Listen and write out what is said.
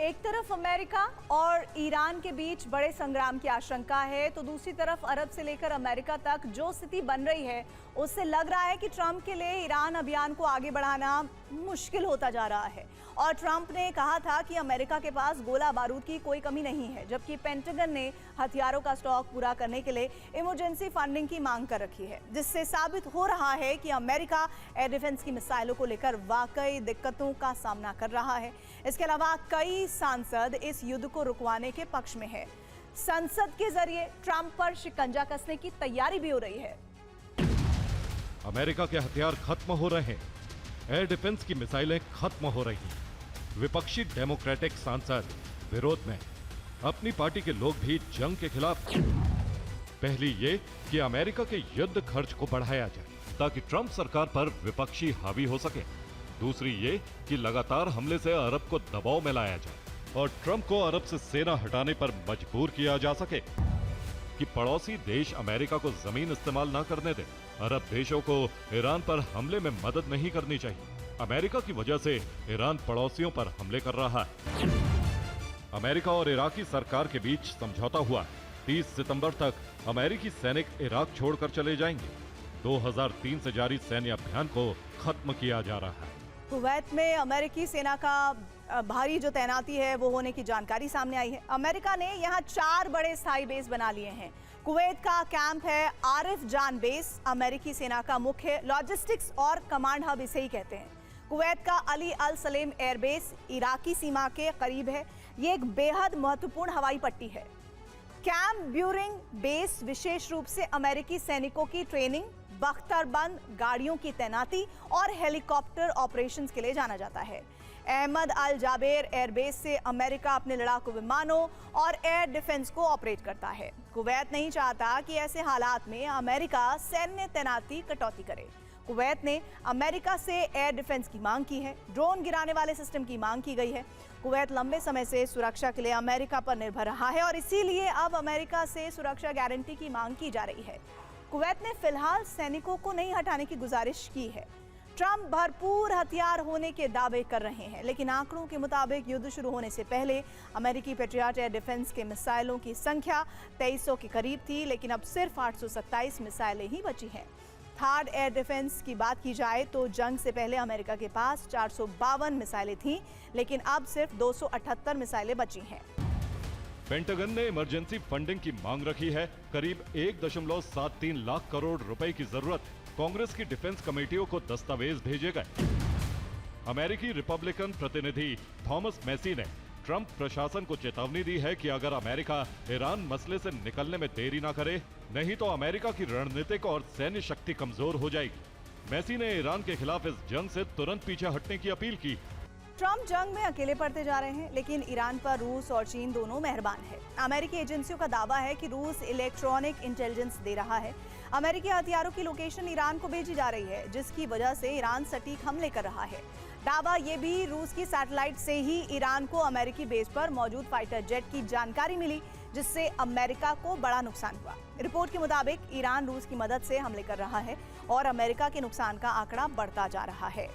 एक तरफ अमेरिका और ईरान के बीच बड़े संग्राम की आशंका है, तो दूसरी तरफ अरब से लेकर अमेरिका तक जो स्थिति बन रही है उससे लग रहा है कि ट्रंप के लिए ईरान अभियान को आगे बढ़ाना मुश्किल होता जा रहा है। और ट्रंप ने कहा था कि अमेरिका के पास गोला बारूद की कोई कमी नहीं है, जबकि पेंटागन ने हथियारों का स्टॉक पूरा करने के लिए इमरजेंसी फंडिंग की मांग कर रखी है, जिससे साबित हो रहा है कि अमेरिका एयर डिफेंस की मिसाइलों को लेकर वाकई दिक्कतों का सामना कर रहा है। इसके अलावा कई सांसद इस युद्ध को रुकवाने के पक्ष में है। संसद के जरिए ट्रंप पर शिकंजा कसने की तैयारी भी हो रही है। अमेरिका के हथियार खत्म हो रहे हैं, एयर डिफेंस की मिसाइलें खत्म हो रही हैं। विपक्षी डेमोक्रेटिक सांसद विरोध में, अपनी पार्टी के लोग भी जंग के खिलाफ। पहली ये कि अमेरिका के युद्ध खर्च को बढ़ाया जाए ताकि ट्रंप सरकार पर विपक्षी हावी हो सके। दूसरी ये कि लगातार हमले से अरब को दबाव में लाया जाए और ट्रंप को अरब से सेना हटाने पर मजबूर किया जा सके कि पड़ोसी देश अमेरिका को जमीन इस्तेमाल ना करने दे। अरब देशों को ईरान पर हमले में मदद नहीं करनी चाहिए। अमेरिका की वजह से ईरान पड़ोसियों पर हमले कर रहा है। अमेरिका और इराकी सरकार के बीच समझौता हुआ है। 30 सितंबर तक अमेरिकी सैनिक इराक छोड़कर चले जाएंगे। 2003 से जारी सैन्य अभियान को खत्म किया जा रहा है। कुवैत में अमेरिकी सेना का भारी जो तैनाती है वो होने की जानकारी सामने आई है। अमेरिका ने यहाँ 4 बड़े स्थायी बेस बना लिए हैं। कुवैत का कैंप है आरिफ जान बेस, अमेरिकी सेना का मुख्य लॉजिस्टिक्स और कमांड हब इसे ही कहते हैं। कुवैत का अली अल सलेम एयरबेस इराकी सीमा के करीब है। ये एक बेहद महत्वपूर्ण हवाई पट्टी है। कैंप ब्यूरिंग बेस विशेष रूप से अमेरिकी सैनिकों की ट्रेनिंग, बख्तरबंद गाड़ियों की तैनाती और हेलीकॉप्टर ऑपरेशंस के लिए जाना जाता है। अहमद अल जाबेर एयरबेस से अमेरिका अपने लड़ाकू विमानों और एयर डिफेंस को ऑपरेट करता है। कुवैत नहीं चाहता कि ऐसे हालात में अमेरिका सैन्य तैनाती कटौती करे। कुवैत ने अमेरिका से एयर डिफेंस की मांग की है। ड्रोन गिराने वाले सिस्टम की मांग की गई है। कुवैत लंबे समय से सुरक्षा के लिए अमेरिका पर निर्भर रहा है और इसीलिए अब अमेरिका से सुरक्षा गारंटी की मांग की जा रही है। कुवैत ने फिलहाल सैनिकों को नहीं हटाने की गुजारिश की है। ट्रंप भरपूर हथियार होने के दावे कर रहे हैं, लेकिन आंकड़ों के मुताबिक युद्ध शुरू होने से पहले अमेरिकी पेट्रियट एयर डिफेंस के मिसाइलों की संख्या 2300 के करीब थी, लेकिन अब सिर्फ 827 मिसाइलें ही बची हैं। थर्ड एयर डिफेंस की बात की जाए तो जंग से पहले अमेरिका के पास 452 मिसाइलें थीं, लेकिन अब सिर्फ 278 मिसाइलें बची हैं। पेंटागन ने इमरजेंसी फंडिंग की मांग रखी है। करीब 1.73 लाख करोड़ रुपए की जरूरत। कांग्रेस की डिफेंस कमेटियों को दस्तावेज भेजे गए। अमेरिकी रिपब्लिकन प्रतिनिधि थॉमस मैसी ने ट्रंप प्रशासन को चेतावनी दी है कि अगर अमेरिका ईरान मसले से निकलने में देरी ना करे, नहीं तो अमेरिका की रणनीतिक और सैन्य शक्ति कमजोर हो जाएगी। मैसी ने ईरान के खिलाफ इस जंग से तुरंत पीछे हटने की अपील की। ट्रंप जंग में अकेले पड़ते जा रहे हैं, लेकिन ईरान पर रूस और चीन दोनों मेहरबान है। अमेरिकी एजेंसियों का दावा है कि रूस इलेक्ट्रॉनिक इंटेलिजेंस दे रहा है। अमेरिकी हथियारों की लोकेशन ईरान को भेजी जा रही है, जिसकी वजह से ईरान सटीक हमले कर रहा है। दावा ये भी रूस की सैटेलाइट से ही ईरान को अमेरिकी बेस पर मौजूद फाइटर जेट की जानकारी मिली, जिससे अमेरिका को बड़ा नुकसान हुआ। रिपोर्ट के मुताबिक ईरान रूस की मदद से हमले कर रहा है और अमेरिका के नुकसान का आंकड़ा बढ़ता जा रहा है।